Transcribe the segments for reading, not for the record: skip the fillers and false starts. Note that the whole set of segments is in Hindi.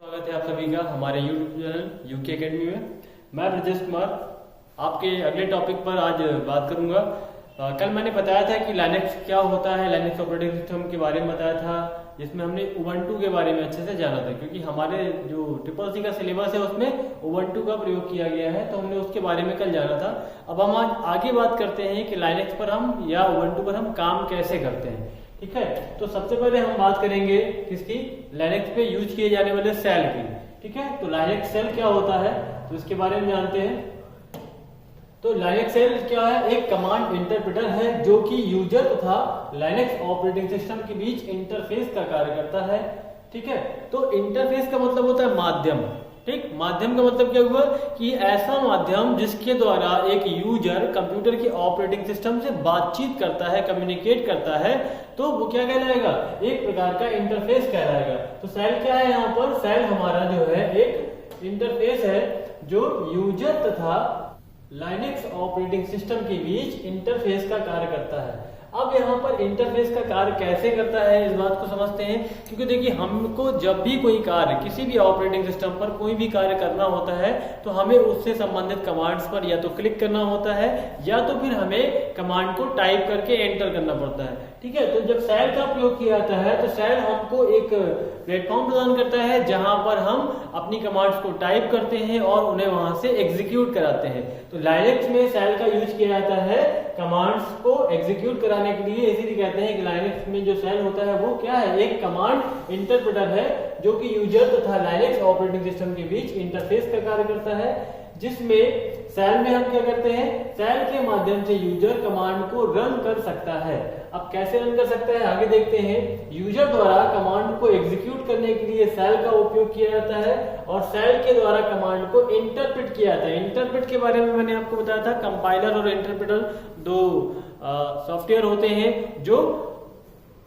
स्वागत है आप सभी का हमारे YouTube चैनल यूके एकेडमी में। मैं ब्रजेश कुमार आपके अगले टॉपिक पर आज बात करूंगा। कल मैंने बताया था कि लाइनेक्स क्या होता है, लाइनेक्स ऑपरेटिंग सिस्टम के बारे में बताया था, जिसमें हमने उबंटू के बारे में अच्छे से जाना था, क्योंकि हमारे जो CCC का सिलेबस है उसमें उबंटू का प्रयोग किया गया है, तो हमने उसके बारे में कल जाना था। अब हम आज आगे बात करते हैं कि लाइनेक्स पर हम या उबंटू पर हम काम कैसे करते हैं। ठीक है, तो सबसे पहले हम बात करेंगे किसकी, लाइनेक्स पे यूज किए जाने वाले सेल की। ठीक है, तो लाइनेक्स सेल क्या होता है तो इसके बारे में जानते हैं। तो लाइनेक्स सेल क्या है, एक कमांड इंटरप्रेटर है जो कि यूजर तथा लाइनेक्स ऑपरेटिंग सिस्टम के बीच इंटरफेस का कार्य करता है। ठीक है, तो इंटरफेस का मतलब होता है माध्यम। ठीक, माध्यम का मतलब क्या हुआ कि ऐसा माध्यम जिसके द्वारा एक यूजर कंप्यूटर के ऑपरेटिंग सिस्टम से बातचीत करता है, कम्युनिकेट करता है, तो वो क्या कहलाएगा, एक प्रकार का इंटरफेस कहलाएगा। तो सेल क्या है, यहाँ पर सेल हमारा जो है एक इंटरफेस है जो यूजर तथा लाइनेक्स ऑपरेटिंग सिस्टम के बीच इंटरफेस का कार्य करता है। अब यहाँ पर इंटरफेस का कार्य कैसे करता है इस बात को समझते हैं, क्योंकि देखिए हमको जब भी कोई कार्य किसी भी ऑपरेटिंग सिस्टम पर कोई भी कार्य करना होता है तो हमें उससे संबंधित कमांड्स पर या तो क्लिक करना होता है या तो फिर हमें कमांड को टाइप करके एंटर करना पड़ता है। ठीक है, तो जब सेल का प्रयोग किया जाता है तो सेल हमको एक प्लेटफॉर्म प्रदान करता है जहां पर हम अपनी कमांड्स को टाइप करते हैं और उन्हें वहां से एग्जीक्यूट कराते हैं। तो लाइनेक्स में सेल का यूज किया जाता है कमांड्स को एग्जीक्यूट कराने के लिए, इसीलिए कहते हैं कि लाइनेक्स में जो सेल होता है वो क्या है, एक कमांड इंटरप्रेटर है जो कि यूजर तथा लाइनेक्स ऑपरेटिंग सिस्टम के बीच इंटरफेस का कार्य करता है। जिसमें सेल में हम क्या करते हैं, सेल के माध्यम से यूजर कमांड को रन कर सकता है। अब कैसे रन कर सकता है आगे देखते हैं। यूजर द्वारा कमांड को एग्जीक्यूट करने के लिए सेल का उपयोग किया जाता है और सेल के द्वारा कमांड को इंटरप्रेट किया जाता है। इंटरप्रेट के बारे में मैंने आपको बताया था, कंपाइलर और इंटरप्रेटर दो सॉफ्टवेयर होते हैं जो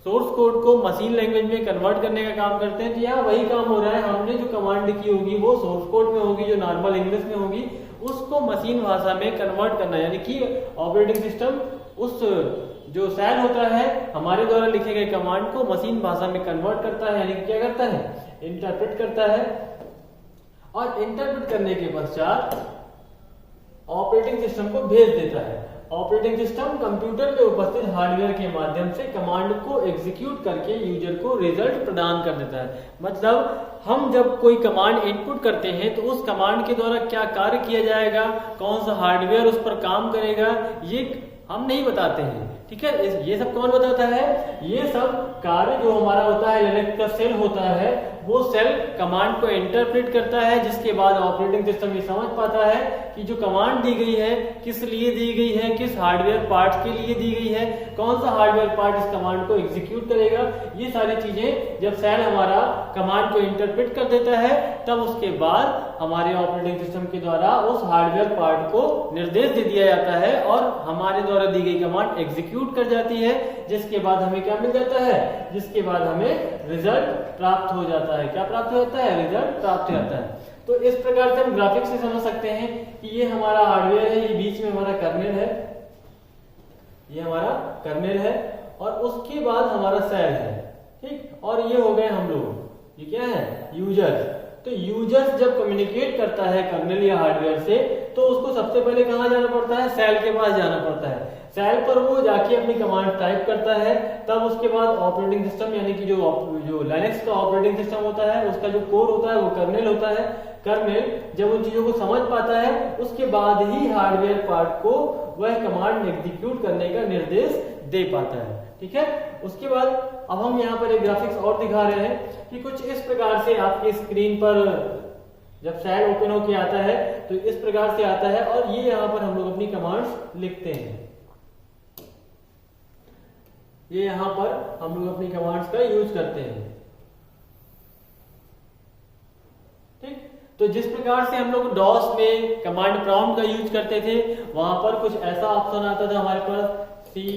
सोर्स कोड को मशीन लैंग्वेज में कन्वर्ट करने का काम करते हैं। तो यहाँ वही काम हो रहा है, हमने जो कमांड लिखी होगी वो सोर्स कोड में होगी, जो नॉर्मल इंग्लिश में होगी, उसको मशीन भाषा में कन्वर्ट करना, यानी कि ऑपरेटिंग सिस्टम उस जो सेल होता है हमारे द्वारा लिखे गए कमांड को मशीन भाषा में कन्वर्ट करता है, यानी कि क्या करता है, इंटरप्रेट करता है। और इंटरप्रेट करने के पश्चात ऑपरेटिंग सिस्टम को भेज देता है। ऑपरेटिंग सिस्टम कंप्यूटर में उपस्थित हार्डवेयर के माध्यम से कमांड को एग्जीक्यूट करके यूजर को रिजल्ट प्रदान कर देता है। मतलब हम जब कोई कमांड इनपुट करते हैं तो उस कमांड के द्वारा क्या कार्य किया जाएगा, कौन सा हार्डवेयर उस पर काम करेगा, ये हम नहीं बताते हैं। ठीक है, ये सब कौन बताता है, ये सब कार्य जो हमारा होता है लाइनेक्स का सेल होता है, वो सेल कमांड को इंटरप्रेट करता है, जिसके बाद ऑपरेटिंग सिस्टम ये समझ पाता है कि जो कमांड दी गई है किस लिए दी गई है, किस हार्डवेयर पार्ट के लिए दी गई है, कौन सा हार्डवेयर पार्ट इस कमांड को एग्जीक्यूट करेगा। ये सारी चीजें जब सेल हमारा कमांड को इंटरप्रेट कर देता है तब उसके बाद हमारे ऑपरेटिंग सिस्टम के द्वारा उस हार्डवेयर पार्ट को निर्देश दे दिया जाता है और हमारे द्वारा दी गई कमांड एग्जीक्यूट कर जाती है, जिसके बाद हमें क्या मिल जाता है, जिसके बाद हमें रिजल्ट प्राप्त हो जाता है। क्या प्राप्त हो जाता है, रिजल्ट प्राप्त हो जाता है। तो इस प्रकार से हम ग्राफिक्स से समझ सकते हैं कि ये हमारा हार्डवेयर है, ये बीच में हमारा कर्नेल है, ये हमारा कर्नेल है और उसके बाद हमारा सेल है। ठीक, और ये हो गए हम लोग, ये क्या है, यूजर। तो यूजर जब कम्युनिकेट करता है कर्नेल या हार्डवेयर से तो उसको सबसे पहले कहाँ जाना पड़ता है, सेल के पास जाना पड़ता है। सेल पर वो जाके अपनी कमांड टाइप करता है, तब उसके बाद ऑपरेटिंग सिस्टम यानी कि जो लाइनेक्स का ऑपरेटिंग सिस्टम होता है उसका जो कोर होता है वो कर्नेल होता है। कर्नेल जब उन चीजों को समझ पाता है उसके बाद ही हार्डवेयर पार्ट को वह कमांड एग्जीक्यूट करने का निर्देश दे पाता है। ठीक है, उसके बाद अब हम यहाँ पर एक ग्राफिक्स और दिखा रहे हैं कि कुछ इस प्रकार से आपकी स्क्रीन पर जब सेल ओपन होके आता है तो इस प्रकार से आता है और ये यहाँ पर हम लोग अपनी कमांड्स लिखते हैं। ये यहाँ पर हम लोग अपनी कमांड्स का यूज करते हैं। ठीक, तो जिस प्रकार से हम लोग डॉस में कमांड प्रॉम्प्ट का यूज करते थे वहां पर कुछ ऐसा ऑप्शन आता था हमारे पास, सी,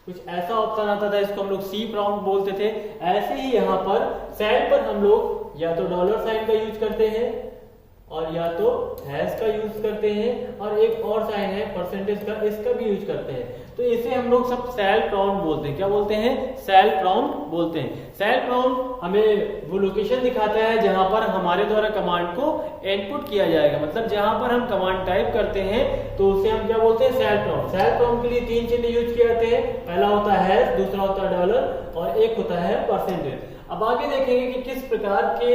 कुछ ऐसा ऑप्शन आता था, इसको हम लोग सी प्रॉम्प्ट बोलते थे। ऐसे ही यहाँ पर सेल पर हम लोग या तो डॉलर साइन का यूज करते हैं और या तो हैश का यूज करते हैं और एक और साइन है परसेंटेज का, इसका भी यूज करते हैं। तो इसे हम लोग सब सेल प्रॉम्प्ट बोलते हैं। क्या बोलते हैं? सेल प्रॉम्प्ट बोलते हैं। सेल प्रॉम्प्ट हमें वो लोकेशन दिखाता है जहां पर हमारे द्वारा कमांड को इनपुट किया जाएगा, मतलब जहां पर हम कमांड टाइप करते हैं तो उसे हम क्या बोलते हैं? Cell prompt. सेल प्रॉम्प्ट के लिए 3 चिन्ह यूज किए जाते हैं। पहला होता है हैश, दूसरा होता है डॉलर और एक होता है परसेंटेज। अब आगे देखेंगे कि किस प्रकार के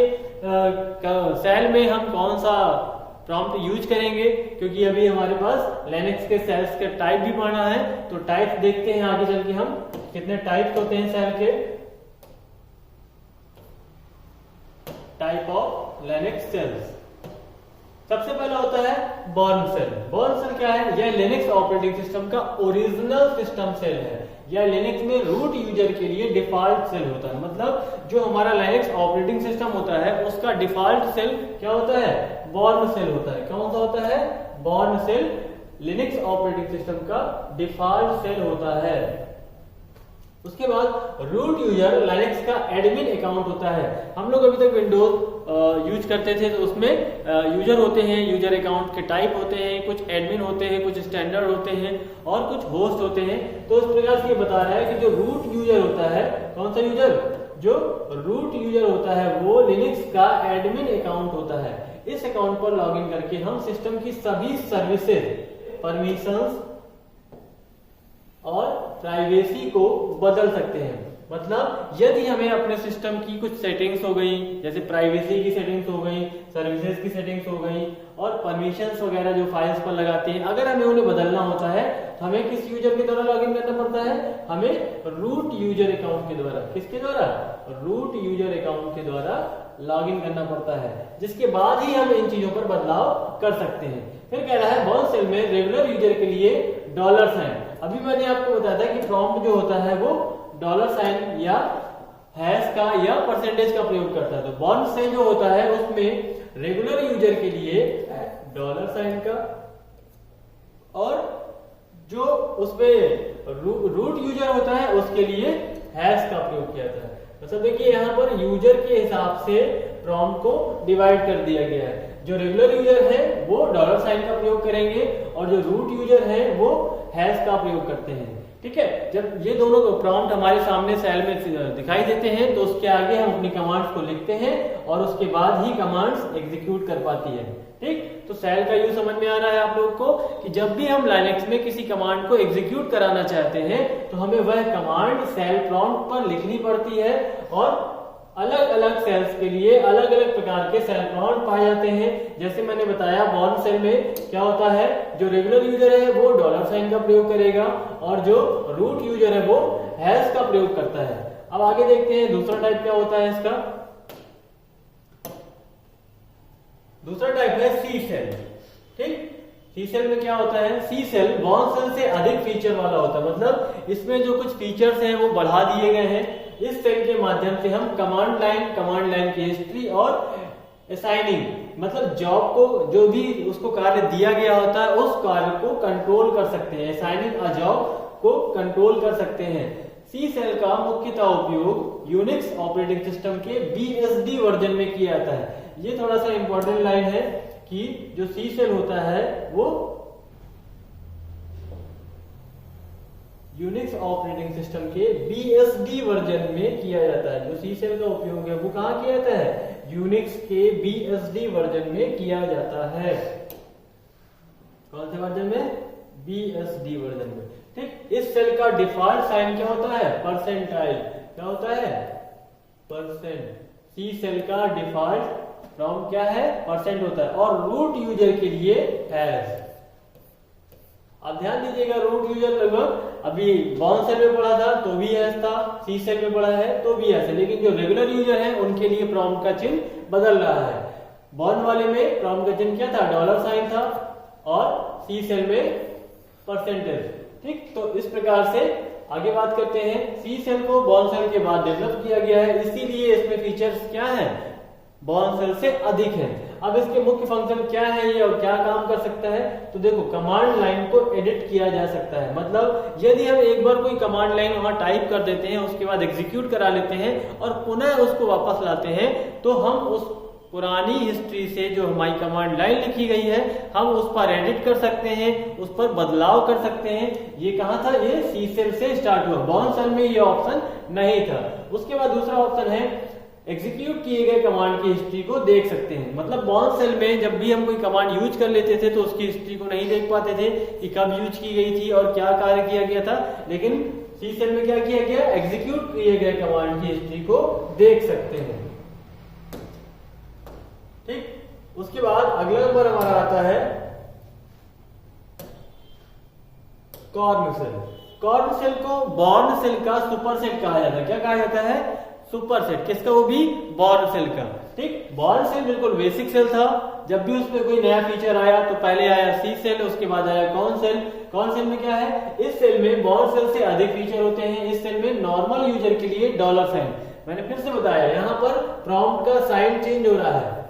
सेल में हम कौन सा प्रॉम्प्ट यूज करेंगे, क्योंकि अभी हमारे पास लिनक्स के सेल्स के टाइप भी पढ़ना है। तो टाइप देखते हैं आगे चल के हम कितने टाइप्स होते हैं सेल के। Type of Linux shells. सबसे पहला होता है बॉर्न सेल। बॉर्न सेल क्या है? यह लिनक्स ऑपरेटिंग सिस्टम का ओरिजिनल सिस्टम सेल है। यह लिनक्स में रूट यूजर के लिए डिफॉल्ट सेल होता है, मतलब जो हमारा लिनक्स ऑपरेटिंग सिस्टम होता है उसका डिफॉल्ट सेल क्या होता है? बॉर्न सेल होता है। कौन सा होता है? Bourne shell Linux operating system का डिफॉल्ट सेल होता है। उसके बाद रूट यूजर लिनक्स का एडमिन अकाउंट होता है। हम लोग अभी तक विंडोज यूज करते थे तो उसमें यूजर होते हैं, यूजर अकाउंट के टाइप होते हैं, कुछ एडमिन होते हैं, कुछ स्टैंडर्ड होते हैं और कुछ होस्ट होते हैं। तो इस प्रकार से ये बता रहा है कि जो रूट यूजर होता है, कौन सा यूजर? जो रूट यूजर होता है वो लिनक्स का एडमिन अकाउंट होता है। इस अकाउंट पर लॉगिन करके हम सिस्टम की सभी सर्विसेज, परमिशंस और प्राइवेसी को बदल सकते हैं। मतलब यदि हमें अपने सिस्टम की कुछ सेटिंग्स हो गई, जैसे प्राइवेसी की सेटिंग्स हो गई, सर्विसेज की सेटिंग्स हो गई और परमिशंस वगैरह जो फाइल्स पर लगाते हैं, अगर हमें उन्हें बदलना होता है तो हमें किस यूजर के द्वारा लॉगिन करना पड़ता है? हमें रूट यूजर अकाउंट के द्वारा। किसके द्वारा? रूट यूजर अकाउंट के द्वारा लॉगिन करना पड़ता है, जिसके बाद ही हम इन चीजों पर बदलाव कर सकते हैं। फिर कह रहा है बॉर्न सेल में रेगुलर यूजर के लिए डॉलर साइन। अभी मैंने आपको बताया था कि प्रॉम्प्ट जो होता है वो डॉलर साइन या हैश का या परसेंटेज का प्रयोग करता है। तो बॉर्न सेल जो होता है उसमें रेगुलर यूजर के लिए डॉलर साइन का और जो उसमें रूट यूजर होता है उसके लिए हैश का प्रयोग किया जाता है। मतलब देखिए यहाँ पर यूजर के हिसाब से प्रॉम्प्ट को डिवाइड कर दिया गया है। जो रेगुलर यूजर है वो डॉलर साइन का प्रयोग करेंगे और जो रूट यूजर है वो हैश का प्रयोग करते हैं। ठीक है, जब ये दोनों प्रॉम्प्ट हमारे सामने सेल में दिखाई देते हैं तो उसके आगे हम अपनी कमांड्स को लिखते हैं और उसके बाद ही कमांड्स एग्जीक्यूट कर पाती है। ठीक, तो सेल का यूज समझ में आ रहा है आप लोग को कि जब भी हम लिनक्स में किसी कमांड को एग्जीक्यूट कराना चाहते हैं तो हमें वह कमांड सेल प्रॉम्प्ट पर लिखनी पड़ती है और अलग अलग सेल्स के लिए अलग अलग प्रकार के सेल प्रॉम्प्ट पाए जाते हैं। जैसे मैंने बताया बॉर्न सेल में क्या होता है, जो रेगुलर यूजर है वो डॉलर साइन का प्रयोग करेगा और जो रूट यूजर है वो हैश का प्रयोग करता है। अब आगे देखते हैं दूसरा टाइप क्या होता है इसका। दूसरा टाइप है सी सेल। ठीक, सी सेल में क्या होता है? सी सेल बॉर्न सेल से अधिक फीचर वाला होता है, मतलब इसमें जो कुछ फीचर्स हैं वो बढ़ा दिए गए हैं। इस सेल के माध्यम से हम कमांड लाइन की हिस्ट्री और असाइनिंग, मतलब जॉब को जो भी उसको कार्य दिया गया होता है उस कार्य को कंट्रोल कर सकते हैं। असाइनिंग अ जॉब को कंट्रोल कर सकते हैं। सी सेल का मुख्यतः उपयोग यूनिक्स ऑपरेटिंग सिस्टम के BSD वर्जन में किया जाता है। ये थोड़ा सा इंपॉर्टेंट लाइन है कि जो सी सेल होता है वो यूनिक्स ऑपरेटिंग सिस्टम के BSD वर्जन में किया जाता है। जो सी सेल का उपयोग है वो कहाँ किया जाता है? यूनिक्स के BSD वर्जन में किया जाता है। कौन से वर्जन में? BSD वर्जन में। ठीक, इस सेल का डिफॉल्ट साइन क्या होता है? परसेंटाइल। क्या होता है? परसेंट। सी सेल का डिफॉल्ट प्रॉम्प्ट क्या है? परसेंट होता है और रूट यूजर के लिए हैश। अब ध्यान दीजिएगा, रूट यूजर लगभग अभी बॉर्न सेल में पढ़ा था तो भी हैश था, सी सेल में पढ़ा है तो भी हैश है, लेकिन जो रेगुलर यूजर है उनके लिए प्रॉम्प्ट का चिन्ह बदल रहा है। बॉर्न वाले में प्रॉम्प्ट का चिन्ह क्या था? डॉलर साइन था और सी सेल में परसेंटेज। ठीक, तो इस प्रकार से आगे बात करते हैं। सी सेल को बॉर्न सेल के बाद डेवलप किया गया है, इसीलिए इसमें फीचर्स क्या है? बॉर्न सेल से अधिक है। अब इसके मुख्य फंक्शन क्या है ये और क्या काम कर सकता है? तो देखो, कमांड लाइन को एडिट किया जा सकता है। मतलब यदि हम एक बार कोई कमांड लाइन वहां टाइप कर देते हैं, उसके बाद एग्जीक्यूट करा लेते हैं और पुनः उसको वापस लाते हैं, तो हम उस पुरानी हिस्ट्री से जो हमारी कमांड लाइन लिखी गई है हम उस पर एडिट कर सकते हैं, उस पर बदलाव कर सकते हैं। ये कहाँ था, ये सी सेल से स्टार्ट हुआ, बॉर्न सेल में ये ऑप्शन नहीं था। उसके बाद दूसरा ऑप्शन है एग्जीक्यूट किए गए कमांड की हिस्ट्री को देख सकते हैं। मतलब बॉर्न सेल में जब भी हम कोई कमांड यूज कर लेते थे तो उसकी हिस्ट्री को नहीं देख पाते थे कि कब यूज की गई थी और क्या कार्य किया गया था, लेकिन सी सेल में क्या किया गया, एग्जीक्यूट किए गए कमांड की हिस्ट्री को देख सकते हैं। ठीक, उसके बाद अगला नंबर हमारा आता है कॉर्न सेल। कॉर्न सेल को बॉर्न सेल का सुपर सेट कहा जाता है। क्या कहा जाता है, सुपर सेट। किसका, वो भी बॉर्न सेल का। ठीक, बॉर्न सेल बिल्कुल बेसिक सेल था। जब भी उसमें कोई नया फीचर आया तो पहले आया सी सेल, उसके बाद आया कॉर्न सेल। कॉर्न सेल में क्या है, इस सेल में बॉर्न सेल से अधिक फीचर होते हैं। इस सेल में नॉर्मल यूजर के लिए डॉलर साइन, मैंने फिर से बताया यहाँ पर प्रॉम्प्ट का साइन चेंज हो रहा है।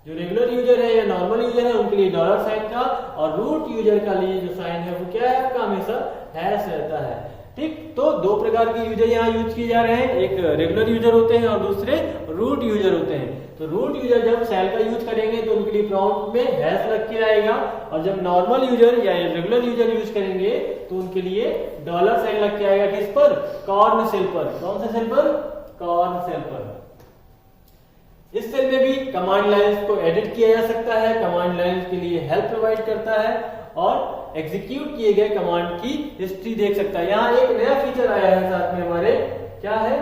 जो रेगुलर यूजर है या नॉर्मल यूजर है उनके लिए डॉलर साइन का, और रूट यूजर का लिए जो साइन है वो क्या है, आपका हमेशा हैश रहता है। ठीक, तो दो प्रकार के यूजर यहाँ यूज किए जा रहे हैं, एक रेगुलर यूजर होते हैं और दूसरे रूट यूजर होते हैं। तो रूट यूजर जब सेल का यूज करेंगे तो उनके लिए प्रॉम्प्ट में हैश लग के आएगा, और जब नॉर्मल यूजर या रेगुलर यूजर यूज करेंगे तो उनके लिए डॉलर साइन लग के आएगा। किस पर, कॉर्न सेल पर। कौन से सेल पर, कॉर्न सेल पर। इस सेल में भी कमांड लाइन्स को एडिट किया जा सकता है, कमांड लाइन्स के लिए हेल्प प्रोवाइड करता है और एग्जीक्यूट किए गए कमांड की हिस्ट्री देख सकता है। यहाँ एक नया फीचर आया है साथ में हमारे, क्या है,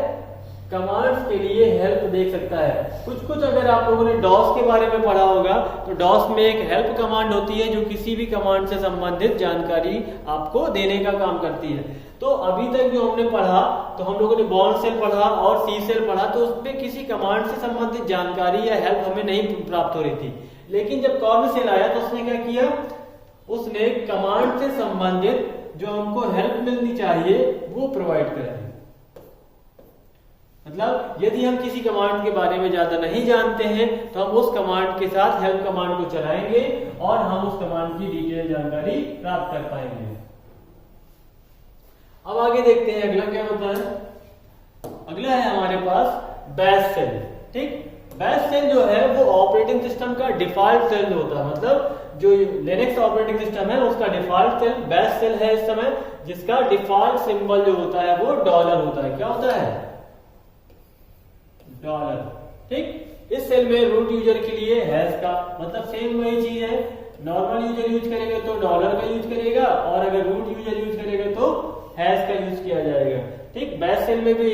कमांड्स के लिए हेल्प देख सकता है। कुछ अगर आप लोगों ने डॉस के बारे में पढ़ा होगा तो डॉस में एक हेल्प कमांड होती है जो किसी भी कमांड से संबंधित जानकारी आपको देने का काम करती है। तो अभी तक जो हमने पढ़ा, तो हम लोगों ने बॉर्न सेल पढ़ा और सी सेल पढ़ा, तो उसमें किसी कमांड से संबंधित जानकारी या हेल्प हमें नहीं प्राप्त हो रही थी। लेकिन जब कॉर्न सेल आया तो उसने क्या किया, उसने कमांड से संबंधित जो हमको हेल्प मिलनी चाहिए वो प्रोवाइड कराई। मतलब यदि हम किसी कमांड के बारे में ज्यादा नहीं जानते हैं तो हम उस कमांड के साथ हेल्प कमांड को चलाएंगे और हम उस कमांड की डिटेल जानकारी प्राप्त कर पाएंगे। अब आगे देखते हैं अगला क्या होता है। अगला है हमारे पास बैश सेल। ठीक, बैश सेल जो है वो ऑपरेटिंग सिस्टम का डिफॉल्ट सेल होता है। मतलब जो लिनक्स ऑपरेटिंग सिस्टम है उसका डिफॉल्ट सेल बैश सेल है इस समय, जिसका डिफॉल्ट सिंबल जो होता है वो डॉलर होता है। क्या होता है, डॉलर। ठीक, इस सेल में रूट यूजर के लिए हैश का, मतलब सेम वही चीज है। नॉर्मल यूजर यूज करेगा तो डॉलर का यूज करेगा, और अगर रूट यूजर यूज करेगा तो हैश का यूज किया जाएगा। ठीक, बैश सेल में भी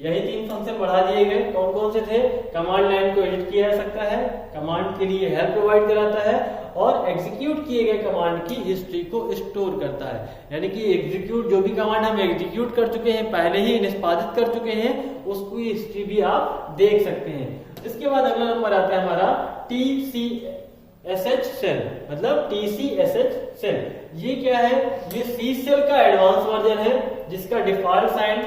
यही तीन फंक्शन बढ़ा दिए गए। कौन कौन से थे, कमांड लाइन को एडिट किया जा सकता है, कमांड के लिए हेल्प प्रोवाइड कराता है और एग्जीक्यूट किए गए कमांड की हिस्ट्री को स्टोर करता है। यानी कि एग्जीक्यूट, जो भी कमांड हम एग्जीक्यूट कर चुके हैं, पहले ही निष्पादित कर चुके हैं, उसकी हिस्ट्री भी आप देख सकते हैं। इसके बाद अगला नंबर आता है हमारा TCSH सेल, मतलब TCSH सेल। ये क्या है, ये सी सेल का एडवांस वर्जन है जिसका डिफॉल्ट साइन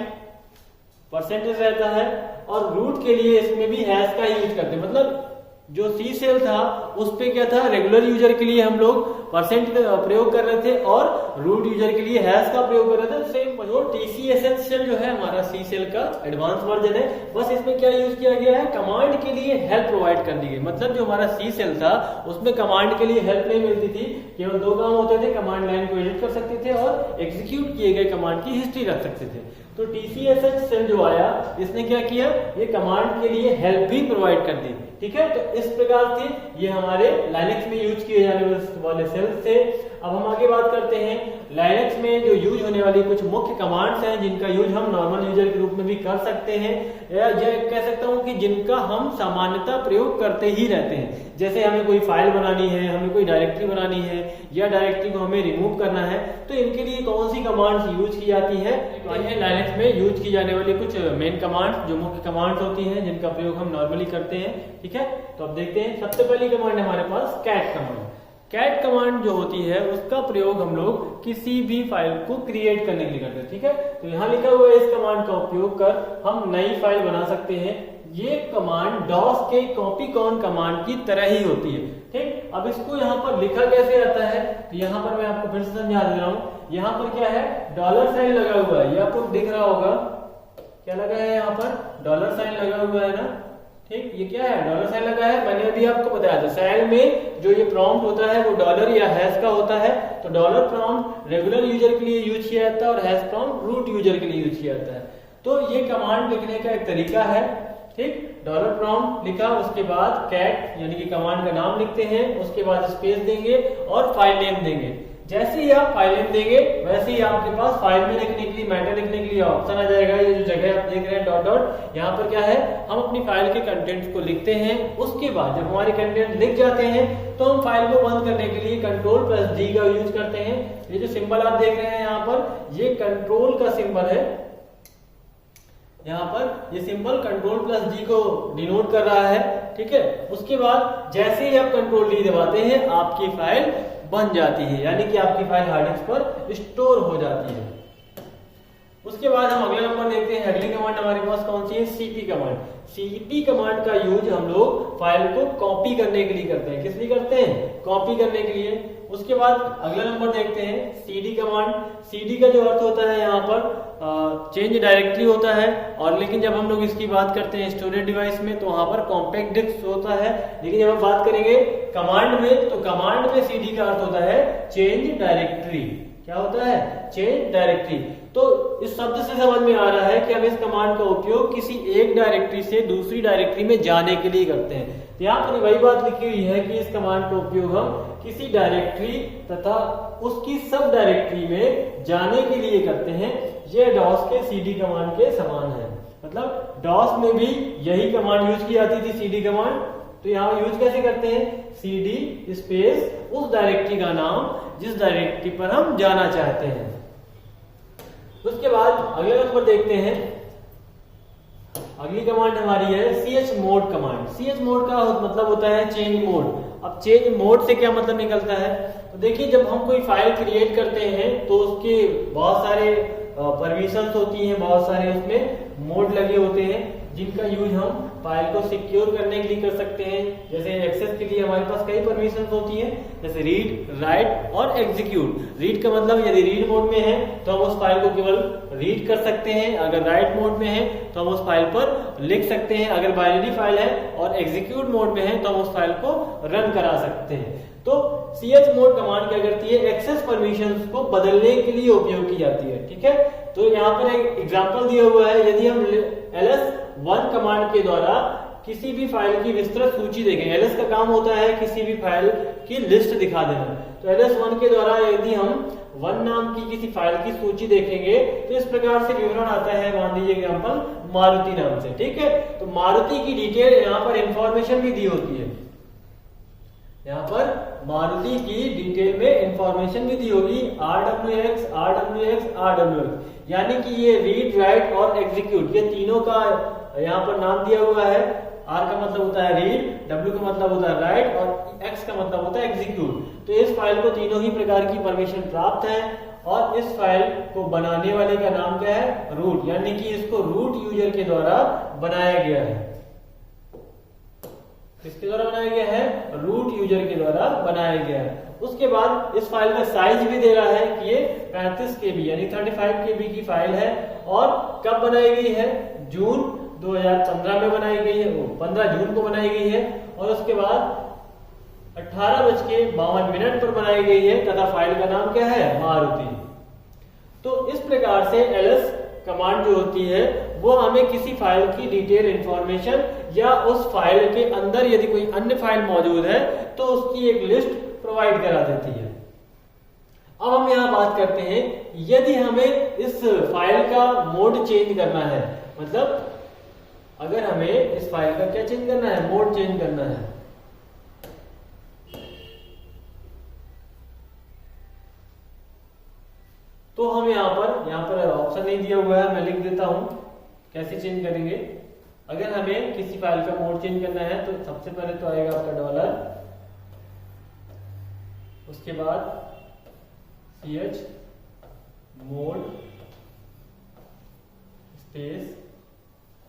परसेंटेज रहता है, और रूट के लिए इसमें भी हैश का यूज करते हैं। मतलब जो सी सेल था उस पे क्या था, रेगुलर यूजर के लिए हम लोग परसेंट प्रयोग कर रहे थे और रूट यूजर के लिए हैश का प्रयोग कर रहे थे। सेम TCSH सेल जो है हमारा सी सेल का एडवांस वर्जन है। बस इसमें क्या यूज किया गया है, कमांड के लिए हेल्प प्रोवाइड कर दी गई। मतलब जो हमारा सी सेल था उसमें कमांड के लिए हेल्प नहीं मिलती थी, केवल दो काम होते थे, कमांड लाइन को एडिट कर सकते थे और एग्जीक्यूट किए गए कमांड की हिस्ट्री रख सकते थे। तो TCSH सेल जो आया इसने क्या किया, ये कमांड के लिए हेल्प भी प्रोवाइड कर दी। ठीक है, तो इस प्रकार से ये हमारे लाइनेक्स में यूज किए जाने वाले सेल्स थे। अब हम आगे बात करते हैं लाइनेक्स में जो यूज होने वाली कुछ मुख्य कमांड्स हैं जिनका यूज हम नॉर्मल यूजर के रूप में भी कर सकते हैं, या यह कह सकता हूं कि जिनका हम सामान्यतः प्रयोग करते ही रहते हैं। जैसे हमें कोई फाइल बनानी है, हमें कोई डायरेक्टरी बनानी है, या डायरेक्टरी को हमें रिमूव करना है, तो इनके लिए कौन सी कमांड्स यूज की जाती है। लाइनेक्स में यूज की जाने वाली कुछ मेन कमांड्स, जो मुख्य कमांड्स होती हैं जिनका प्रयोग हम नॉर्मली करते हैं। ठीक है, तो अब देखते हैं। सबसे पहली कमांड है हमारे पास कैट कमांड। कैट कमांड जो होती है उसका प्रयोग हम लोग किसी भी फाइल को क्रिएट करने के लिए करते हैं। ठीक है, तो यहाँ लिखा हुआ है इस कमांड का उपयोग कर हम नई फाइल बना सकते हैं। ये कमांड डॉस के कॉपी कॉन कमांड की तरह ही होती है। ठीक, अब इसको यहाँ पर लिखा कैसे आता है, तो यहाँ पर मैं आपको फिर से समझा दे रहा हूँ। यहाँ पर क्या है, डॉलर साइन लगा हुआ है, ये आपको दिख रहा होगा, क्या लगा है यहाँ पर, डॉलर साइन लगा हुआ है ना। ठीक, ये क्या है, डॉलर साइन लगा है। मैंने अभी आपको बताया था सेल में जो ये प्रॉम्प्ट होता है वो डॉलर या हैश का होता है। तो डॉलर प्रॉम्प्ट रेगुलर यूजर के लिए यूज किया जाता है और हैश प्रॉम्प्ट रूट यूजर के लिए यूज किया जाता है। तो ये कमांड लिखने का एक तरीका है। ठीक, डॉलर प्रॉम्प्ट लिखा, उसके बाद कैट यानी कि कमांड का नाम लिखते हैं, उसके बाद स्पेस देंगे और फाइल नेम देंगे। जैसे ही आप फाइल नेम देंगे वैसे ही आपके पास फाइल में लिखने के लिए, मैटर लिखने के लिए ऑप्शन आ जाएगा। ये जो जगह आप देख रहे हैं डॉट डॉट, यहाँ पर क्या है, हम अपनी फाइल के कंटेंट्स को लिखते हैं। उसके बाद जब हमारे कंटेंट लिख जाते हैं तो हम फाइल को बंद करने के लिए Ctrl+D का यूज करते हैं। ये जो सिंबल आप देख रहे हैं यहाँ पर, ये कंट्रोल का सिंबल है। यहाँ पर ये सिंबल Ctrl+D को डिनोट कर रहा है। ठीक है, उसके बाद जैसे ही आप Ctrl+D दबाते हैं आपकी फाइल बन जाती है, यानी कि आपकी फाइल हार्ड डिस्क पर स्टोर हो जाती है। उसके बाद हम अगले नंबर देखते हैं। अगली कमांड हमारे पास कौन सी है, सीपी कमांड। सीपी कमांड का यूज हम लोग फाइल को कॉपी करने के लिए करते हैं। किस लिए करते हैं, कॉपी करने के लिए। उसके बाद अगला नंबर देखते हैं सीडी कमांड। सीडी का जो अर्थ होता है यहाँ पर चेंज डायरेक्टरी होता है, और लेकिन जब हम लोग इसकी बात करते हैं स्टोरेज डिवाइस में तो वहां पर कॉम्पैक्ट डिस्क होता है। लेकिन जब हम बात करेंगे कमांड में, तो कमांड में सीडी का अर्थ होता है चेंज डायरेक्टरी। क्या होता है, चेंज डायरेक्टरी। तो इस शब्द से समझ में आ रहा है कि हम इस कमांड का उपयोग किसी एक डायरेक्टरी से दूसरी डायरेक्टरी में जाने के लिए करते हैं। तो यहाँ पर वही बात लिखी हुई है कि इस कमांड का उपयोग हम किसी डायरेक्टरी तथा उसकी सब डायरेक्टरी में जाने के लिए करते हैं। यह डॉस के सीडी कमांड के समान है। मतलब डॉस में भी यही कमांड यूज की जाती थी, सीडी कमांड। तो यहाँ यूज कैसे करते हैं, सीडी स्पेस उस डायरेक्टरी का नाम जिस डायरेक्टरी पर हम जाना चाहते हैं। उसके बाद अगले नंबर देखते हैं। अगली कमांड हमारी है chmod कमांड। chmod का मतलब होता है चेंज मोड। अब चेंज मोड से क्या मतलब निकलता है, तो देखिए जब हम कोई फाइल क्रिएट करते हैं तो उसके बहुत सारे परमिशंस होती हैं, बहुत सारे उसमें मोड लगे होते हैं जिनका यूज हम फाइल को सिक्योर करने के लिए कर सकते हैं। जैसे एक्सेस के लिए हमारे पास कई परमिशंस होती हैं, जैसे रीड, राइट और एग्जीक्यूट। रीड का मतलब यदि रीड मोड में है तो हम उस फाइल को केवल रीड कर सकते हैं, अगर राइट मोड में है तो हम उस फाइल पर लिख सकते हैं, अगर बाइनरी फाइल है, और एग्जीक्यूट मोड में है तो हम उस फाइल को रन करा सकते हैं। तो chmod कमांड क्या करती है, एक्सेस परमिशंस को बदलने के लिए उपयोग की जाती है। ठीक है, तो यहाँ पर एक एग्जांपल दिया हुआ है। यदि हम ls1 कमांड के द्वारा किसी भी फाइल की विस्तृत सूची देखें, ls का काम होता है किसी भी फाइल की लिस्ट दिखा देना। तो ls1 के द्वारा यदि हम 1 नाम की किसी फाइल की सूची देखेंगे तो इस प्रकार से विवरण आता है। मान लीजिए एग्जांपल मारुति नाम से। ठीक है, तो मारुति की डिटेल यहाँ पर इंफॉर्मेशन भी दी होती है। यहाँ पर मारुति की डिटेल में इंफॉर्मेशन भी दी होगी, RWX, RWX, RWX, यानी कि ये रीड, राइट और एग्जीक्यूट, ये तीनों का यहाँ पर नाम दिया हुआ है। R का मतलब होता है रीड, W का मतलब होता है राइट और X का मतलब होता है एग्जीक्यूट। तो इस फाइल को तीनों ही प्रकार की परमिशन प्राप्त है, और इस फाइल को बनाने वाले का नाम क्या है, रूट, यानी कि इसको रूट यूजर के द्वारा बनाया गया है। किसके द्वारा बनाया गया है, रूट यूजर के द्वारा बनाया गया है। उसके बाद इस फाइल का साइज भी दे रहा है कि ये 35 KB यानी 35 KB की फाइल है, और कब बनाई गई है, जून 2015 में बनाई गई है, वो 15 जून को बनाई गई है, और उसके बाद 18:52 पर बनाई गई है, तथा फाइल का नाम क्या है, मारुति। तो इस प्रकार से ls कमांड जो होती है वो हमें किसी फाइल की डिटेल इंफॉर्मेशन या उस फाइल के अंदर यदि कोई अन्य फाइल मौजूद है तो उसकी एक लिस्ट प्रोवाइड करा देती है। अब हम यहाँ बात करते हैं यदि हमें इस फाइल का मोड चेंज करना है, मतलब अगर हमें इस फाइल का क्या चेंज करना है, मोड चेंज करना है, तो हम यहाँ पर ऑप्शन नहीं दिया हुआ है, मैं लिख देता हूं कैसे चेंज करेंगे। अगर हमें किसी फाइल का मोड चेंज करना है तो सबसे पहले तो आएगा आपका डॉलर, उसके बाद chmod स्पेस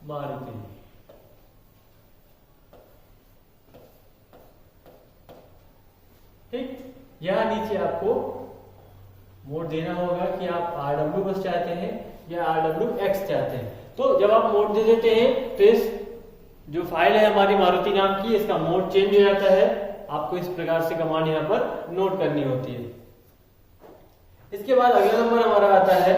मारुति। ठीक, यहां नीचे आपको मोड देना होगा कि आप RW बस चाहते हैं या RWX चाहते हैं। तो जब आप मोड दे देते हैं तो इस जो फाइल है हमारी मारुति नाम की, इसका मोड चेंज हो जाता है। आपको इस प्रकार से कमांड यहाँ पर नोट करनी होती है। इसके बाद अगला नंबर हमारा आता है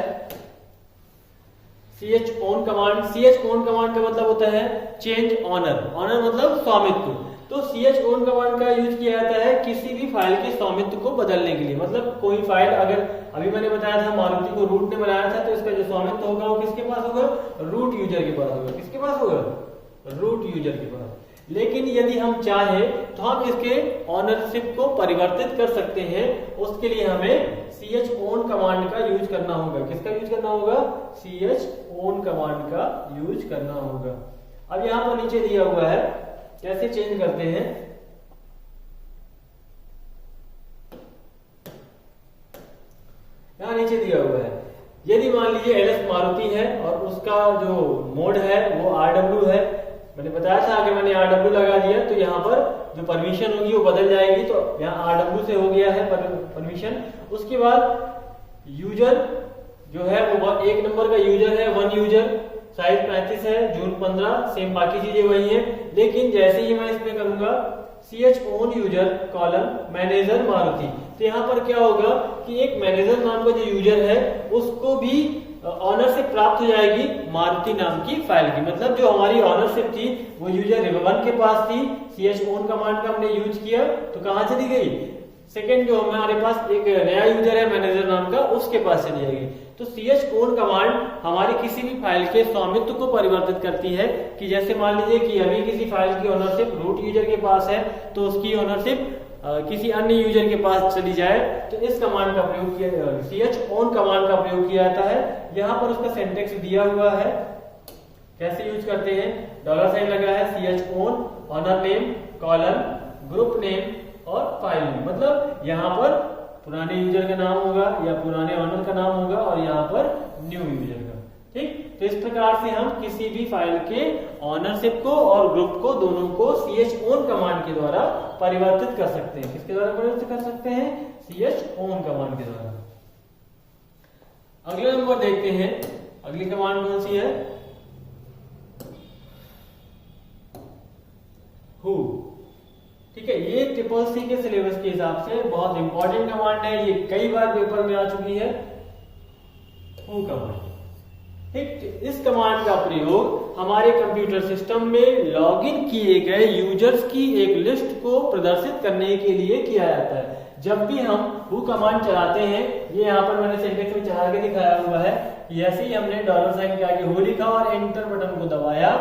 chown कमांड। chown कमांड का मतलब होता है चेंज ऑनर। ऑनर मतलब स्वामित्व। तो chown कमांड का यूज किया जाता है किसी भी फाइल के स्वामित्व को बदलने के लिए। मतलब कोई फाइल, अगर अभी मैंने बताया था मारुति को रूट ने बनाया था, तो इसका जो स्वामित्व होगा वो किसके पास होगा? रूट यूजर के पास होगा। किसके पास होगा? रूट यूजर के पास। लेकिन यदि हम चाहें तो हम इसके ऑनरशिप को परिवर्तित कर सकते हैं। उसके लिए हमें chown कमांड का यूज करना होगा। किसका यूज करना होगा? chown कमांड का यूज करना होगा। अब यहां पर नीचे दिया हुआ है, कैसे चेंज करते हैं। यहां नीचे दिया हुआ है, यदि मान लीजिए LS मारुति है और उसका जो मोड है वो RW है। मैंने बताया था, अगर मैंने RW लगा दिया तो यहाँ पर जो परमिशन होगी वो बदल जाएगी। तो यहाँ RW से हो गया है परमिशन। उसके बाद यूजर जो है वो 1 नंबर का यूजर है, 1 यूजर, साइज 35 है, जून 15, सेम बाकी चीजें वही है। लेकिन जैसे ही मैं इसमें करूंगा chown user column manager Maruti, तो यहाँ पर क्या होगा कि एक मैनेजर नाम का जो यूजर है उसको भी ऑनरशिप प्राप्त हो जाएगी मारुति नाम की फाइल की। मतलब जो हमारी ऑनरशिप थी वो यूजर 1 के पास थी, chown कमांड का हमने यूज किया तो कहां चली गई? सेकंड जो हमारे पास एक नया यूजर है मैनेजर नाम का, उसके पास चली जाएगी। तो chown कमांड हमारी किसी भी फाइल के स्वामित्व को परिवर्तित करती है। कि जैसे मान लीजिए कि अभी किसी फाइल की ऑनरशिप रूट यूजर के पास है, तो उसकी ऑनरशिप किसी अन्य यूजर के पास चली जाए तो इस कमांड का प्रयोग किया, chown कमांड का प्रयोग किया जाता है। यहाँ पर उसका सिंटेक्स दिया हुआ है, कैसे यूज करते हैं। $साइन लगा है, chown owner name colon group name और फाइल नेम। मतलब यहाँ पर पुराने यूजर का नाम होगा या पुराने ऑनर का नाम होगा और यहाँ पर न्यू यूजर का। ठीक, तो इस प्रकार से हम किसी भी फाइल के ऑनरशिप को और ग्रुप को दोनों को chown कमांड के द्वारा परिवर्तित कर सकते हैं। किसके द्वारा परिवर्तित कर सकते हैं? chown कमांड के द्वारा। अगला नंबर देखते हैं, अगली कमांड कौन सी है? who। ठीक है, ये CCC के सिलेबस के हिसाब से बहुत इंपॉर्टेंट कमांड है। ये कई बार पेपर में आ चुकी है, who कमांड। ठीक, इस कमांड का प्रयोग हमारे कंप्यूटर सिस्टम में लॉगिन किए गए यूजर्स की एक लिस्ट को प्रदर्शित करने के लिए किया जाता है। जब भी हम who कमांड चलाते हैं, ये यहाँ पर मैंने सिंटेक्स में चला के दिखाया हुआ है, जैसे ही हमने $साइन के आगे who लिखा और एंटर बटन को दबाया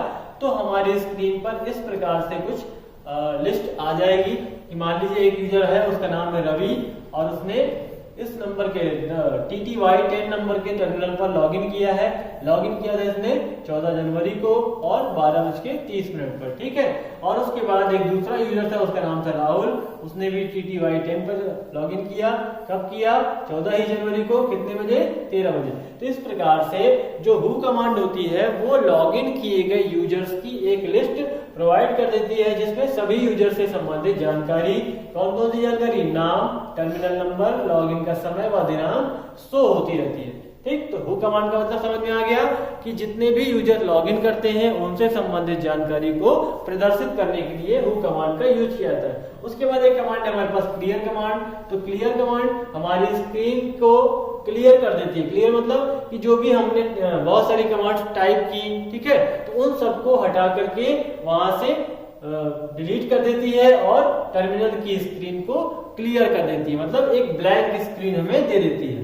तो हमारी स्क्रीन पर इस प्रकार से कुछ लिस्ट आ जाएगी। कि मान लीजिए एक यूजर है, उसका नाम है रवि और उसने इस नंबर के TTY10 नंबर के टर्मिनल पर लॉगिन किया है। लॉगिन किया था इसने 14 जनवरी को और 12:30 पर। ठीक है, और उसके बाद एक दूसरा यूजर था, उसका नाम था राहुल, उसने भी TTY10 पर लॉगिन किया। कब किया? 14 ही जनवरी को। कितने बजे? 13 बजे। तो इस प्रकार से जो who कमांड होती है वो लॉगिन किए गए यूजर्स की एक लिस्ट प्रोवाइड कर देती है, जिसमें सभी यूजर से संबंधित जानकारी, कौन कौन सी जानकारी? नाम, टर्मिनल नंबर, लॉगिन का समय व दिनांक शो होती रहती है। ठीक, तो who कमांड का मतलब समझ में आ गया कि जितने भी यूजर लॉगिन करते हैं उनसे संबंधित जानकारी को प्रदर्शित करने के लिए who कमांड का यूज किया जाता है। उसके बाद एक कमांड है हमारे पास क्लियर कमांड। तो क्लियर कमांड हमारी स्क्रीन को क्लियर कर देती है। क्लियर मतलब कि जो भी हमने बहुत सारी कमांड्स टाइप की, ठीक है, तो उन सबको हटा करके वहां से डिलीट कर देती है और टर्मिनल की स्क्रीन को क्लियर कर देती है। मतलब एक ब्लैंक स्क्रीन हमें दे देती है।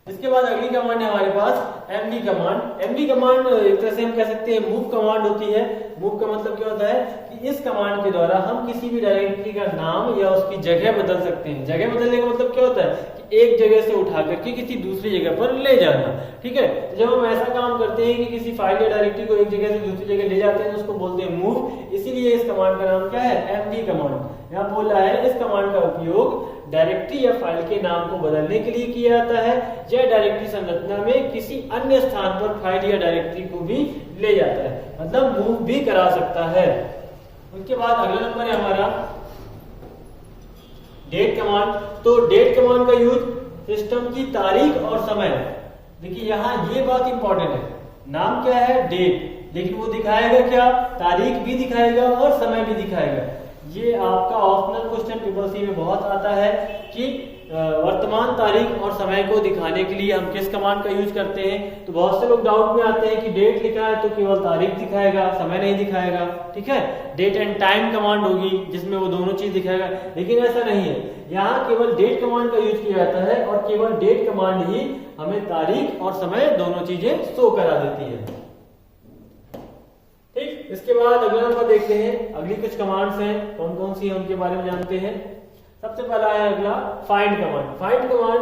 इसके बाद अगली कमांड है हमारे पास md कमांड। md कमांड एक तरह से हम कह सकते हैं मूव कमांड होती है। मूव का मतलब क्या होता है कि इस कमांड के द्वारा हम किसी भी डायरेक्टरी का नाम या उसकी जगह बदल सकते हैं। जगह बदलने का मतलब क्या होता है कि एक जगह से उठा करके किसी दूसरी जगह पर ले जाना। ठीक है, तो जब हम ऐसा काम करते हैं कि किसी फाइल या डायरेक्टरी को एक जगह से दूसरी जगह ले जाते हैं तो उसको बोलते हैं मूव। इसीलिए इस कमांड का नाम क्या है? md command. यहाँ बोल रहा है इस कमांड का उपयोग डायरेक्टरी या फाइल के नाम को बदलने के लिए किया जाता है या डायरेक्टरी संरचना में किसी अन्य स्थान पर फाइल या डायरेक्टरी को भी ले जाता है, मतलब मूव भी करा सकता है। उसके बाद अगला नंबर है हमारा डेट कमांड। तो डेट कमांड का यूज सिस्टम की तारीख और समय। देखिए यहाँ ये बात इंपॉर्टेंट है, नाम क्या है? डेट। लेकिन वो दिखाएगा क्या, तारीख भी दिखाएगा और समय भी दिखाएगा। ये आपका ऑप्शनल क्वेश्चन ट्रिपल सी में बहुत आता है कि वर्तमान तारीख और समय को दिखाने के लिए हम किस कमांड का यूज करते हैं। तो बहुत से लोग डाउट में आते हैं कि डेट लिखा है तो केवल तारीख दिखाएगा, समय नहीं दिखाएगा, ठीक है। डेट एंड टाइम कमांड होगी जिसमें वो दोनों चीज दिखाएगा, लेकिन ऐसा नहीं है। यहाँ केवल डेट कमांड का यूज किया जाता है और केवल डेट कमांड ही हमें तारीख और समय दोनों चीजें शो करा देती है। ठीक, इसके बाद अगला नंबर देखते हैं। अगली कुछ कमांड्स हैं, कौन कौन सी है उनके बारे में जानते हैं। सबसे पहला है अगला फाइंड कमांड। फाइंड कमांड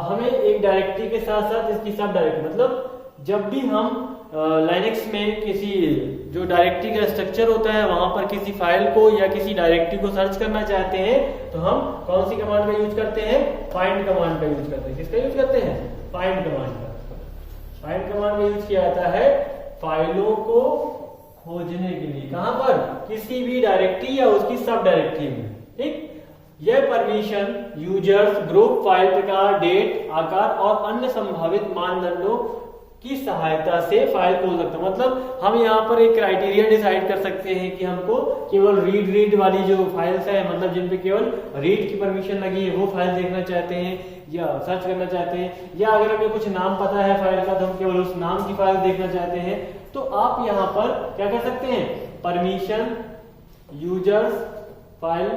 हमें एक डायरेक्टरी के साथ साथ इसकी सब डायरेक्टरी, मतलब जब भी हम लाइनक्स में किसी जो डायरेक्टरी का स्ट्रक्चर होता है वहां पर किसी फाइल को या किसी डायरेक्टरी को सर्च करना चाहते हैं तो हम कौन सी कमांड का यूज करते हैं, फाइंड कमांड का यूज करते हैं। किसका यूज करते हैं, फाइंड कमांड का। फाइंड कमांड का यूज किया जाता है फाइलों को खोजने के लिए, कहां पर, किसी भी डायरेक्टरी या उसकी सब डायरेक्टरी में। ठीक, यह परमिशन यूजर्स, ग्रुप, फाइल प्रकार, डेट, आकार और अन्य संभावित मानदंडों की सहायता से फाइल खोल सकते हैं। मतलब हम यहाँ पर एक क्राइटेरिया डिसाइड कर सकते हैं कि हमको केवल रीड वाली जो फाइल्स है, मतलब जिन पे केवल रीड की परमिशन लगी है, वो फाइल देखना चाहते हैं या सर्च करना चाहते हैं, या अगर हमें कुछ नाम पता है फाइल का तो हम केवल उस नाम की फाइल देखना चाहते हैं। तो आप यहाँ पर क्या कर सकते हैं, परमिशन, यूजर्स, फाइल,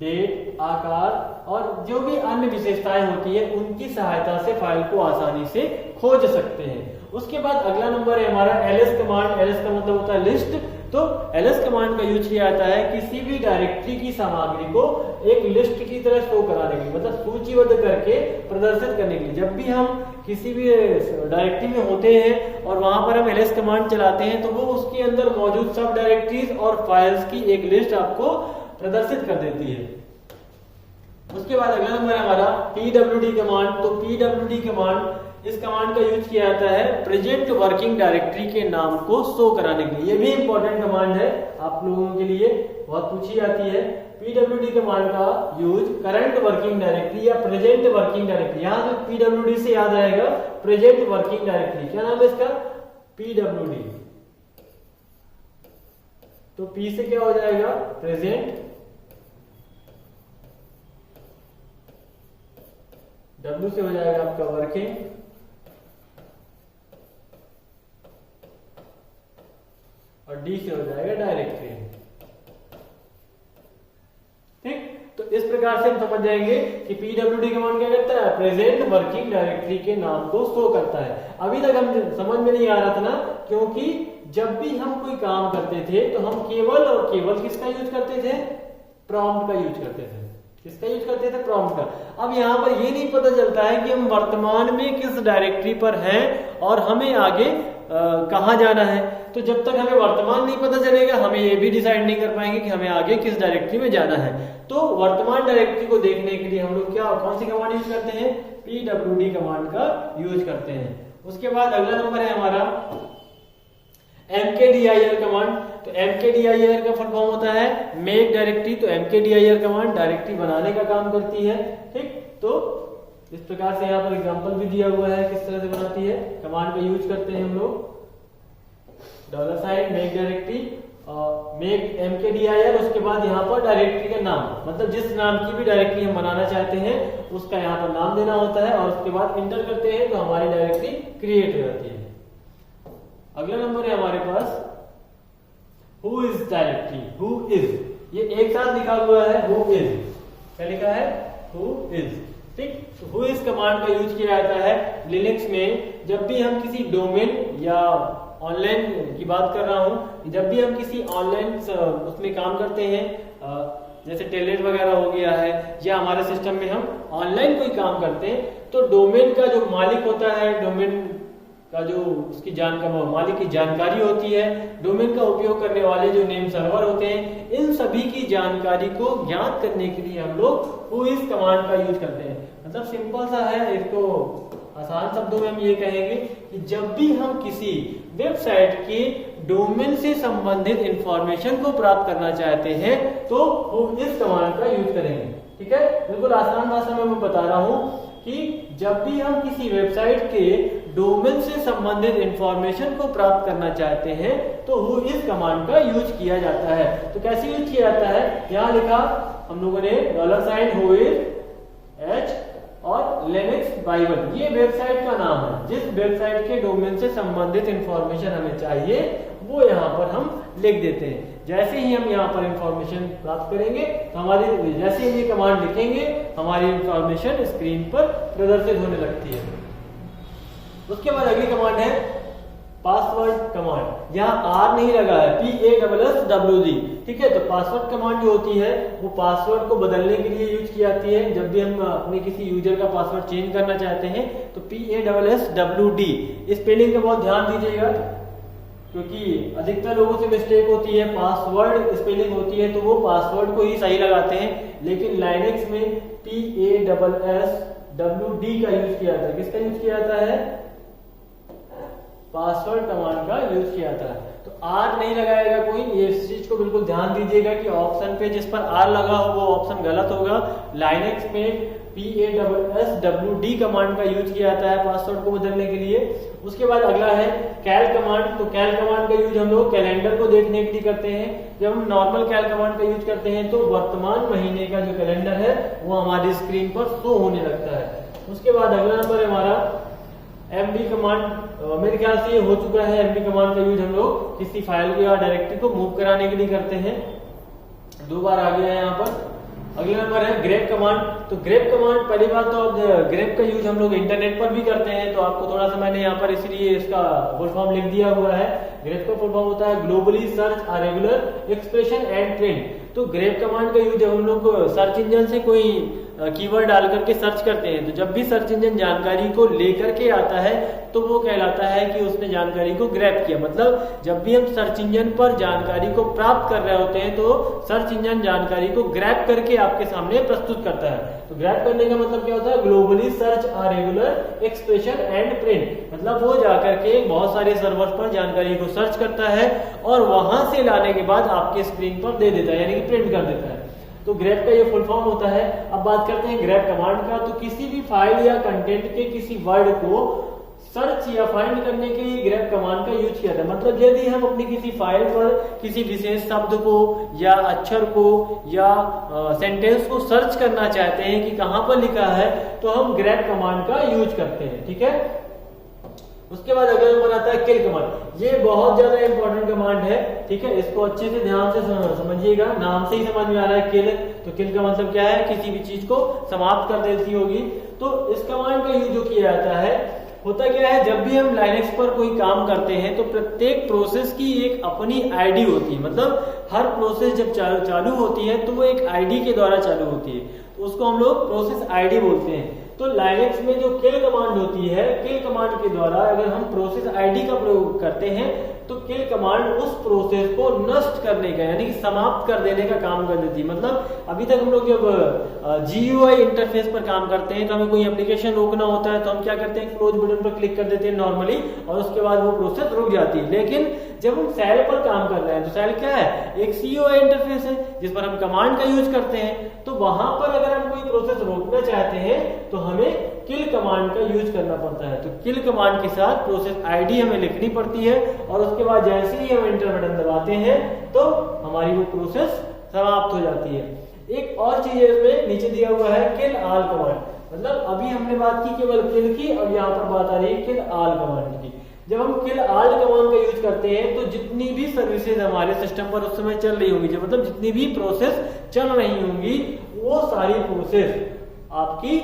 डेट, आकार और जो भी अन्य विशेषताएं होती है उनकी सहायता से फाइल को आसानी से खोज सकते हैं। उसके बाद अगला नंबर है हमारा एलएस कमांड। एलएस का मतलब होता है लिस्ट। तो एलएस कमांड का यूज किया जाता है किसी भी डायरेक्टरी की सामग्री को एक लिस्ट की तरह शो कराने के लिए, मतलब सूचीबद्ध करके प्रदर्शित करने के लिए। जब भी हम किसी भी डायरेक्टरी में होते हैं और वहां पर हम एलएस कमांड चलाते हैं तो वो उसके अंदर मौजूद सब डायरेक्टरीज और फाइल्स की एक लिस्ट आपको प्रदर्शित कर देती है। उसके बाद अगला नंबर है हमारा pwd कमांड। तो pwd कमांड, इस कमांड का यूज किया जाता है प्रेजेंट वर्किंग डायरेक्टरी के नाम को शो कराने के लिए। ये भी इंपॉर्टेंट कमांड है आप लोगों के लिए, बहुत पूछी जाती है। pwd कमांड का यूज करंट वर्किंग डायरेक्टरी या प्रेजेंट वर्किंग डायरेक्टरी, यहाँ से pwd से याद आएगा प्रेजेंट वर्किंग डायरेक्टरी। क्या नाम है इसका, pwd। तो p से क्या हो जाएगा, प्रेजेंट, W से हो जाएगा आपका वर्किंग, और D से हो जाएगा डायरेक्टरी। ठीक, तो इस प्रकार से हम समझ जाएंगे कि pwd कमांड क्या करता है, प्रेजेंट वर्किंग डायरेक्टरी के नाम को शो करता है। अभी तक हम समझ में नहीं आ रहा था ना, क्योंकि जब भी हम कोई काम करते थे तो हम केवल और केवल किसका यूज करते थे, प्रॉम्प्ट का यूज करते थे। किसका यूज करते थे, प्रॉम्प्ट का। अब यहाँ पर ये नहीं पता चलता है कि हम वर्तमान में किस डायरेक्टरी पर हैं और हमें आगे कहाँ जाना है। तो जब तक हमें वर्तमान नहीं पता चलेगा हमें ये भी डिसाइड नहीं कर पाएंगे कि हमें आगे किस डायरेक्टरी में जाना है। तो वर्तमान डायरेक्टरी को देखने के लिए हम लोग क्या, कौन सी कमांड यूज करते हैं, pwd कमांड का यूज करते हैं। उसके बाद अगला नंबर है हमारा mkdir कमांड। तो mkdir का फुल फॉर्म होता है मेक डायरेक्टरी। तो mkdir कमांड डायरेक्टरी बनाने का काम करती है। ठीक, तो इस प्रकार से यहाँ पर एग्जांपल भी दिया हुआ है किस तरह से बनाती है। कमांड का यूज करते हैं हम लोग $, मेक डायरेक्टरी, मेक mkdir, उसके बाद यहाँ पर डायरेक्टरी का नाम, मतलब जिस नाम की भी डायरेक्टरी हम बनाना चाहते हैं उसका यहाँ पर नाम देना होता है और उसके बाद इंटर करते हैं तो हमारी डायरेक्टरी क्रिएट हो जाती है। अगला नंबर है हमारे पास who is directory. Who is, ये एक साथ लिखा हुआ है, हु इज, क्या लिखा है, हु इज। ठीक, तो हु इज कमांड का यूज किया जाता है लिनक्स में जब भी हम किसी डोमेन या ऑनलाइन की बात कर रहा हूं, जब भी हम किसी ऑनलाइन उसमें काम करते हैं, जैसे टेलनेट वगैरह हो गया है, या हमारे सिस्टम में हम ऑनलाइन कोई काम करते हैं तो डोमेन का जो मालिक होता है, डोमेन का जो उसकी मालिक की जानकारी होती है, डोमेन का उपयोग करने वाले जो नेम सर्वर होते हैं, इन सभी की जानकारी को ज्ञात करने के लिए हम लोग हु इज कमांड का यूज करते हैं। मतलब सिंपल सा है, इसको आसान शब्दों में हम ये कहेंगे कि जब भी हम किसी वेबसाइट के डोमेन से संबंधित इंफॉर्मेशन को प्राप्त करना चाहते हैं तो हु इज कमांड का यूज करेंगे। ठीक है, बिल्कुल आसान भाषा में मैं बता रहा हूं कि जब भी हम किसी वेबसाइट के डोमेन से संबंधित इंफॉर्मेशन को प्राप्त करना चाहते हैं तो वो इस कमांड का यूज किया जाता है। तो कैसे यूज किया जाता है, यहाँ लिखा हम लोगों ने $H और लिनक्स बाइबल, ये वेबसाइट का नाम है। जिस वेबसाइट के डोमेन से संबंधित इंफॉर्मेशन हमें चाहिए वो यहाँ पर हम लिख देते हैं। जैसे ही हम यहाँ पर इंफॉर्मेशन प्राप्त करेंगे तो हमारी, जैसे ही ये कमांड लिखेंगे हमारी इंफॉर्मेशन स्क्रीन पर प्रदर्शित होने लगती है। उसके बाद अगली कमांड है पासवर्ड कमांड। यहाँ आर नहीं लगा है, PASSWD, ठीक है। तो पासवर्ड कमांड जो होती है वो पासवर्ड को बदलने के लिए यूज की जाती है। जब भी हम अपने किसी यूजर का पासवर्ड चेंज करना चाहते हैं तो PASSWD, स्पेलिंग का बहुत ध्यान दीजिएगा क्योंकि अधिकतर लोगों से मिस्टेक होती है, पासवर्ड स्पेलिंग होती है तो वो पासवर्ड को ही सही लगाते हैं, लेकिन लाइनेक्स में PASSWD का यूज किया जाता है। किसका यूज किया जाता है, पासवर्ड कमांड का यूज किया जाता है। तो आर नहीं लगाएगा कोई, ये इस चीज को बिल्कुल ध्यान दीजिएगा कि ऑप्शन पे जिस पर आर लगा हो वो ऑप्शन गलत होगा। लाइनेक्स में PASSWD कमांड का यूज किया जाता है पासवर्ड को बदलने के लिए। उसके बाद अगला है कैल कमांड। तो कैल कमांड का यूज हम लोग कैलेंडर को देखने के लिए करते हैं। जब हम नॉर्मल कैल कमांड का यूज करते हैं तो वर्तमान महीने का जो कैलेंडर है वो हमारी स्क्रीन पर शो होने लगता है। उसके बाद अगला नंबर है हमारा MD कमांड। मेरे ख्याल से ये हो चुका है। MD कमांड का यूज हम लोग किसी फाइल या डायरेक्टरी को मूव कराने के लिए करते हैं। 2 बार आ गया है यहाँ पर। अगला नंबर है ग्रेप कमांड। तो ग्रेप कमांड, पहली बात तो ग्रेप का यूज हम लोग इंटरनेट पर भी करते हैं, तो आपको थोड़ा सा मैंने यहाँ पर इसलिए इसका फुल फॉर्म लिख दिया हुआ है। ग्रेप का फुल फॉर्म होता है globally search a regular expression and trend. तो ग्रेप कमांड का यूज जब हम लोग सर्च इंजन से कोई कीवर्ड डाल करके सर्च करते हैं तो जब भी सर्च इंजन जानकारी को लेकर के आता है तो वो कहलाता है कि उसने जानकारी को ग्रैब किया। मतलब जब भी हम सर्च इंजन पर जानकारी को प्राप्त कर रहे होते हैं तो सर्च इंजन जानकारी को ग्रैब करके आपके सामने प्रस्तुत करता है। तो ग्रैब करने का मतलब क्या होता है, globally search a regular expression and print. मतलब वो जाकर के बहुत सारे सर्वर पर जानकारी को सर्च करता है और वहां से लाने के बाद आपके स्क्रीन पर दे देता है, यानी कि प्रिंट कर देता है। तो ग्रैब का ये फुल फॉर्म होता है। अब बात करते हैं ग्रैब कमांड का। तो किसी भी फाइल या कंटेंट के किसी वर्ड को सर्च या फाइंड करने के लिए ग्रैब कमांड का यूज किया था। मतलब यदि हम अपनी किसी फाइल पर किसी विशेष शब्द को या अक्षर को या सेंटेंस को सर्च करना चाहते हैं कि कहां पर लिखा है तो हम ग्रैब कमांड का यूज करते हैं, ठीक है। उसके बाद अगला नंबर आता है किल कमांड। ये बहुत ज्यादा इंपॉर्टेंट कमांड है, ठीक है। इसको अच्छे से ध्यान से समझिएगा, नाम से ही समझ में आ रहा है किल। तो किल का मतलब क्या है, किसी भी चीज को समाप्त कर देती होगी। तो इस कमांड का यूज जो किया जाता है, होता क्या है, जब भी हम लाइनेक्स पर कोई काम करते हैं तो प्रत्येक प्रोसेस की एक अपनी आईडी होती है। मतलब हर प्रोसेस जब चालू होती है तो वो एक आईडी के द्वारा चालू होती है, तो उसको हम लोग प्रोसेस आईडी बोलते हैं। तो लाइनेक्स में जो किल कमांड होती है, किल कमांड के द्वारा अगर हम प्रोसेस आईडी का प्रयोग करते हैं तो किल कमांड उस प्रोसेस को नष्ट करने का, यानी कि समाप्त कर देने का काम कर देती है। मतलब अभी तक हम लोग जब GUI इंटरफेस पर काम करते हैं तो हमें कोई एप्लीकेशन रोकना होता है तो हम क्या करते हैं, क्लोज बटन पर क्लिक कर देते हैं नॉर्मली, और उसके बाद वो प्रोसेस रुक जाती है। लेकिन जब हम सेल पर काम कर रहे हैं तो सेल क्या है, एक CUI इंटरफेस है जिस पर हम कमांड का यूज करते हैं। तो वहां पर अगर हम कोई प्रोसेस रोकना चाहते हैं तो हमें किल कमांड का यूज करना पड़ता है। तो किल कमांड के साथ प्रोसेस आईडी हमें लिखनी पड़ती है और उसके बाद जैसे ही हम एंटर बटन दबाते हैं तो हमारी वो प्रोसेस समाप्त हो जाती है। एक और चीज इसमें नीचे दिया हुआ है किल ऑल कमांड। मतलब अभी हमने बात की केवल किल की, और यहाँ पर बात आ रही है किल ऑल कमांड की। जब हम किल ऑल कमांड का यूज करते हैं तो जितनी भी सर्विसेज हमारे सिस्टम पर उस समय चल रही होंगी, मतलब जितनी भी प्रोसेस चल रही होंगी वो सारी प्रोसेस आपकी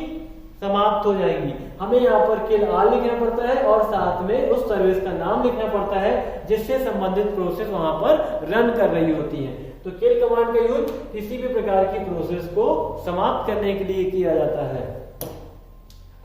समाप्त हो जाएंगी। हमें यहाँ पर किल ऑल लिखना पड़ता है और साथ में उस सर्विस का नाम लिखना पड़ता है जिससे संबंधित प्रोसेस वहां पर रन कर रही होती है। तो किल कमांड का यूज किसी भी प्रकार की प्रोसेस को समाप्त करने के लिए किया जाता है।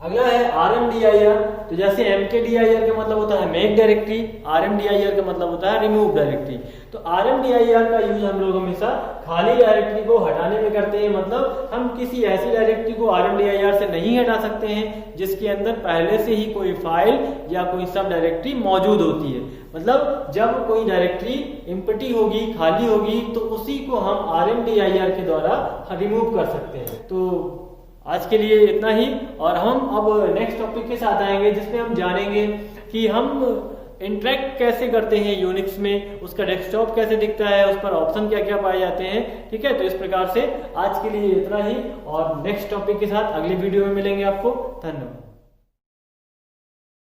अगला है RMDIR। तो जैसे MKDIR का मतलब होता है मेक डायरेक्टरी, RMDIR का मतलब होता है रिमूव डायरेक्टरी। तो RMDIR का यूज हम लोग हमेशा खाली डायरेक्टरी को हटाने में करते हैं। मतलब हम किसी ऐसी डायरेक्टरी को RMDIR से नहीं हटा सकते हैं जिसके अंदर पहले से ही कोई फाइल या कोई सब डायरेक्टरी मौजूद होती है। मतलब जब कोई डायरेक्टरी एम्प्टी होगी, खाली होगी, तो उसी को हम RMDIR के द्वारा रिमूव कर सकते हैं। तो आज के लिए इतना ही, और हम अब नेक्स्ट टॉपिक के साथ आएंगे जिसमें हम जानेंगे कि हम इंटरेक्ट कैसे करते हैं यूनिक्स में, उसका डेस्कटॉप कैसे दिखता है, उस पर ऑप्शन क्या क्या पाए जाते हैं। ठीक है, तो इस प्रकार से आज के लिए इतना ही, और नेक्स्ट टॉपिक के साथ अगले वीडियो में मिलेंगे आपको। धन्यवाद।